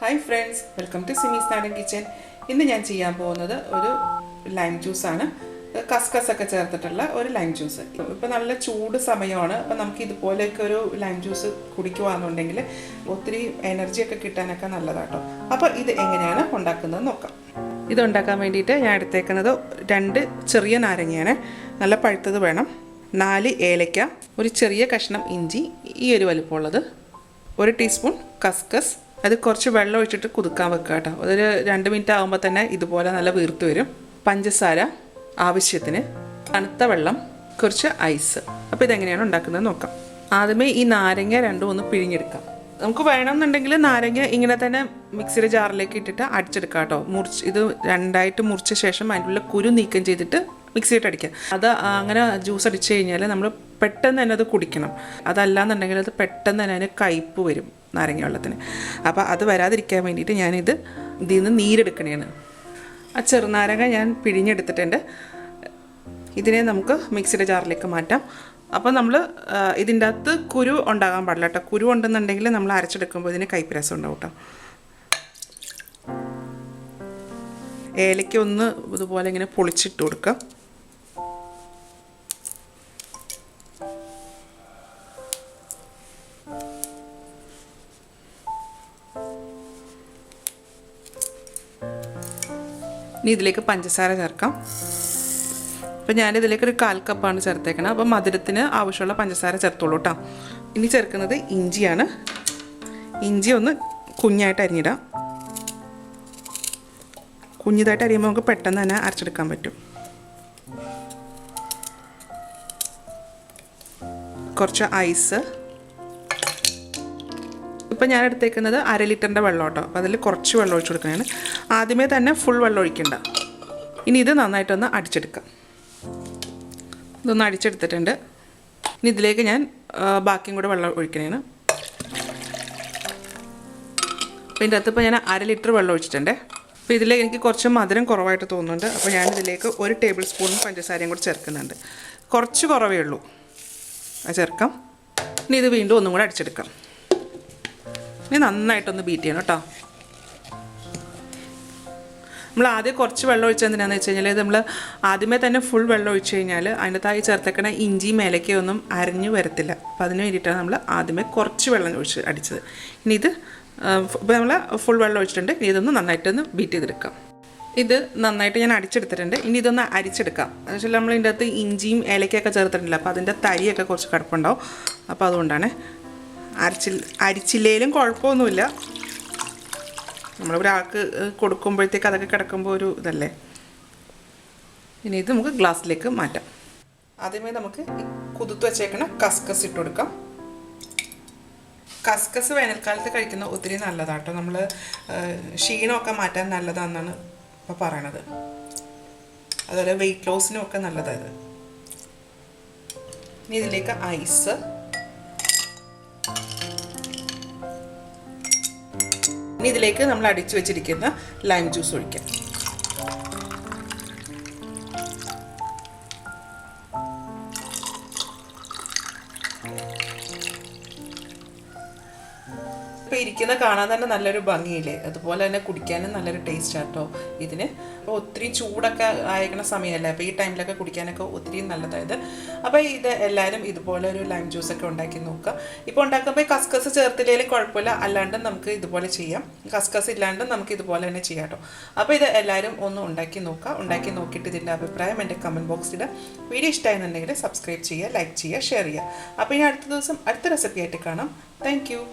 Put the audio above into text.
Hi friends, welcome to Simis Nadan kitchen. ഇന്ന് ഞാൻ ചെയ്യാൻ പോകുന്നത് ഒരു ലൈം ജ്യൂസ് ആണ്. കസ്കസ് ഒക്കെ ചേർത്തിട്ടുള്ള ഒരു ലൈം ജ്യൂസ്. ഇപ്പോൾ നല്ല ചൂട് സമയമാണ്. അപ്പോൾ നമുക്ക് ഇതുപോലെയൊക്കെ ഒരു ലൈം ജ്യൂസ് കുടിക്കുവാന്നുണ്ടെങ്കിൽ ഒത്തിരി എനർജി ഒക്കെ കിട്ടാനൊക്കെ നല്ലതാട്ടോ. അപ്പോൾ ഇത് എങ്ങനെയാണ് ഉണ്ടാക്കുന്നത് നോക്കാം. ഇത് ഉണ്ടാക്കാൻ വേണ്ടിയിട്ട് ഞാൻ എടുത്തേക്കുന്നത് 2 ചെറിയ നാരങ്ങയാണ്. നല്ല പഴുത്തത് വേണം. 4 ഏലക്ക, ഒരു ചെറിയ കഷ്ണം ഇഞ്ചി, ഈ ഒരു വലുപ്പമുള്ളത്, 1 ടീസ്പൂൺ കസ്കസ്. അത് കുറച്ച് വെള്ളം ഒഴിച്ചിട്ട് കുതുക്കാൻ വെക്കുക കേട്ടോ. അതൊരു 2 മിനിറ്റ് ആകുമ്പോൾ തന്നെ ഇതുപോലെ നല്ല വീർത്ത് വരും. പഞ്ചസാര ആവശ്യത്തിന്, തണുത്ത വെള്ളം, കുറച്ച് ഐസ്. അപ്പോൾ ഇതെങ്ങനെയാണ് ഉണ്ടാക്കുന്നത് നോക്കാം. ആദ്യമേ ഈ നാരങ്ങ രണ്ടും ഒന്ന് പിഴിഞ്ഞെടുക്കാം. നമുക്ക് വേണമെന്നുണ്ടെങ്കിൽ നാരങ്ങ ഇങ്ങനെ തന്നെ മിക്സിയുടെ ജാറിലേക്ക് ഇട്ടിട്ട് അടിച്ചെടുക്കാം കേട്ടോ. ഇത് 2ആയിട്ട് മുറിച്ച ശേഷം അതിനുള്ള കുരു നീക്കം ചെയ്തിട്ട് മിക്സിയിട്ട് അടിക്കുക. അത് അങ്ങനെ ജ്യൂസ് അടിച്ചു കഴിഞ്ഞാൽ നമ്മൾ പെട്ടെന്ന് തന്നെ അത് കുടിക്കണം. അതല്ലാന്നുണ്ടെങ്കിൽ അത് പെട്ടെന്ന് തന്നെ അതിന് കയ്പ്പ് വരും നാരങ്ങ വെള്ളത്തിന്. അപ്പോൾ അത് വരാതിരിക്കാൻ വേണ്ടിയിട്ട് ഇതിൽ നിന്ന് നീരെടുക്കണേണ്. ആ ചെറുനാരങ്ങ ഞാൻ പിഴിഞ്ഞെടുത്തിട്ടുണ്ട്. ഇതിനെ നമുക്ക് മിക്സിയുടെ ജാറിലേക്ക് മാറ്റാം. അപ്പോൾ നമ്മൾ ഇതിൻ്റെ അകത്ത് കുരു ഉണ്ടാകാൻ പാടില്ല കേട്ടോ. കുരു ഉണ്ടെന്നുണ്ടെങ്കിൽ നമ്മൾ അരച്ചെടുക്കുമ്പോൾ ഇതിന് കയ്പ്പ് രസം ഉണ്ടാവും കേട്ടോ. ഏലയ്ക്ക് ഒന്ന് ഇതുപോലെ ഇങ്ങനെ പൊളിച്ചിട്ട് കൊടുക്കാം. ഇനി ഇതിലേക്ക് പഞ്ചസാര ചേർക്കാം. അപ്പോൾ ഞാനിതിലേക്ക് ഒരു 1/4 കപ്പാണ് ചേർത്തേക്കണം. അപ്പോൾ മധുരത്തിന് ആവശ്യമുള്ള പഞ്ചസാര ചേർത്തോളൂ കേട്ടോ. ഇനി ചേർക്കുന്നത് ഇഞ്ചിയാണ്. ഇഞ്ചി ഒന്ന് കുഞ്ഞായിട്ട് അരിഞ്ഞിടാം. കുഞ്ഞിതായിട്ട് അരിയുമ്പോൾ നമുക്ക് പെട്ടെന്ന് തന്നെ അരച്ചെടുക്കാൻ പറ്റും. കുറച്ച് ഐസ്. ഇപ്പോൾ ഞാൻ എടുത്തേക്കുന്നത് 1/2 ലിറ്ററിൻ്റെ വെള്ളം കേട്ടോ. അപ്പോൾ അതിൽ കുറച്ച് വെള്ളം ഒഴിച്ച് കൊടുക്കുന്നതാണ്. ആദ്യമേ തന്നെ ഫുൾ വെള്ളം ഒഴിക്കണ്ട. ഇനി ഇത് നന്നായിട്ടൊന്ന് അടിച്ചെടുക്കാം. ഇതൊന്ന് അടിച്ചെടുത്തിട്ടുണ്ട്. ഇനി ഇതിലേക്ക് ഞാൻ ബാക്കിയും കൂടെ വെള്ളം ഒഴിക്കണേന്. അപ്പോൾ ഇതിൻ്റെ അകത്ത് ഇപ്പോൾ ഞാൻ 1/2 ലിറ്റർ വെള്ളം ഒഴിച്ചിട്ടുണ്ട്. അപ്പോൾ ഇതിലേക്ക് എനിക്ക് കുറച്ച് മധുരം കുറവായിട്ട് തോന്നുന്നുണ്ട്. അപ്പോൾ ഞാനിതിലേക്ക് 1 ടേബിൾ സ്പൂൺ പഞ്ചസാരയും കൂടി ചേർക്കുന്നുണ്ട്. കുറച്ച് കുറവേ ഉള്ളൂ. അത് ചേർക്കാം. ഇനി ഇത് വീണ്ടും ഒന്നും കൂടെ അടിച്ചെടുക്കാം. ഇനി നന്നായിട്ടൊന്ന് ബീറ്റ് ചെയ്യണം കേട്ടോ. നമ്മൾ ആദ്യം കുറച്ച് വെള്ളം ഒഴിച്ചത് എന്തിനാണെന്ന് വെച്ച് കഴിഞ്ഞാൽ നമ്മൾ ആദ്യമേ തന്നെ ഫുൾ വെള്ളം ഒഴിച്ച് കഴിഞ്ഞാൽ അതിൻ്റെ താഴെ ചേർത്തേക്കണ ഇഞ്ചിയും ഏലക്കയൊന്നും അരഞ്ഞു വരത്തില്ല. അപ്പോൾ അതിന് വേണ്ടിയിട്ടാണ് നമ്മൾ ആദ്യമേ കുറച്ച് വെള്ളം ഒഴിച്ച് അടിച്ചത്. ഇനി ഇത് ഇപ്പോൾ നമ്മൾ ഫുൾ വെള്ളം ഒഴിച്ചിട്ടുണ്ട്. ഇനി ഇതൊന്ന് നന്നായിട്ടൊന്ന് ബീറ്റ് ചെയ്തെടുക്കാം. ഇത് നന്നായിട്ട് ഞാൻ അടിച്ചെടുത്തിട്ടുണ്ട്. ഇനി ഇതൊന്ന് അരിച്ചെടുക്കാം. എന്ന് വെച്ചാൽ നമ്മൾ ഇതിൻ്റെ അകത്ത് ഇഞ്ചിയും ഏലക്കയൊക്കെ ചേർത്തിട്ടില്ല. അപ്പോൾ അതിൻ്റെ തരിയൊക്കെ കുറച്ച് കിടപ്പുണ്ടാവും. അപ്പോൾ അതുകൊണ്ടാണ് അരിച്ചില്ലേലും കുഴപ്പമൊന്നുമില്ല. നമ്മളൊരാൾക്ക് കൊടുക്കുമ്പോഴത്തേക്ക് അതൊക്കെ കിടക്കുമ്പോൾ ഒരു ഇതല്ലേ. ഇനി ഇത് നമുക്ക് ഗ്ലാസ്സിലേക്ക് മാറ്റാം. ആദ്യമേ നമുക്ക് കുതിർത്ത് വെച്ചേക്കണ കസ്കസ് ഇട്ട് കൊടുക്കാം. കസ്കസ് വേനൽക്കാലത്ത് കഴിക്കുന്ന ഒത്തിരി നല്ലതാട്ടോ. നമ്മൾ ക്ഷീണമൊക്കെ മാറ്റാൻ നല്ലതാണെന്നാണ് ഇപ്പോൾ പറയണത്. അതുപോലെ വെയിറ്റ് ലോസിനും ഒക്കെ നല്ലതാണ്. ഇനി ഇതിലേക്ക് ഐസ്. ഇനി ഇതിലേക്ക് നമ്മൾ അടിച്ചു വെച്ചിരിക്കുന്ന ലൈം ജ്യൂസ് ഒഴിക്കാം. ഇപ്പോൾ ഇരിക്കുന്ന കാണാൻ തന്നെ നല്ലൊരു ഭംഗിയില്ലേ. അതുപോലെ തന്നെ കുടിക്കാനും നല്ലൊരു ടേസ്റ്റ് ആട്ടോ ഇതിന്. അപ്പോൾ ഒത്തിരി ചൂടൊക്കെ ആയിരിക്കുന്ന സമയമല്ലേ. അപ്പോൾ ഈ ടൈമിലൊക്കെ കുടിക്കാനൊക്കെ ഒത്തിരി നല്ലതായത്. അപ്പോൾ ഇത് എല്ലാവരും ഇതുപോലെ ഒരു ലൈം ജ്യൂസൊക്കെ ഉണ്ടാക്കി നോക്കുക. ഇപ്പോൾ ഉണ്ടാക്കുമ്പോൾ കസ്കസ് ചേർത്തില്ലെങ്കിലും കുഴപ്പമില്ല. അല്ലാണ്ട് നമുക്ക് ഇതുപോലെ ചെയ്യാം. കസ്കസ് ഇല്ലാണ്ട് നമുക്ക് ഇതുപോലെ തന്നെ ചെയ്യാം കേട്ടോ. അപ്പോൾ ഇത് എല്ലാവരും ഒന്ന് ഉണ്ടാക്കി നോക്കുക. ഉണ്ടാക്കി നോക്കിയിട്ട് ഇതിൻ്റെ അഭിപ്രായം എൻ്റെ കമൻറ്റ് ബോക്സിൽ. വീഡിയോ ഇഷ്ടമായെന്നുണ്ടെങ്കിൽ സബ്സ്ക്രൈബ് ചെയ്യുക, ലൈക്ക് ചെയ്യുക, ഷെയർ ചെയ്യുക. അപ്പോൾ ഇനി അടുത്ത ദിവസം അടുത്ത റെസിപ്പി ആയിട്ട് കാണാം. Thank you.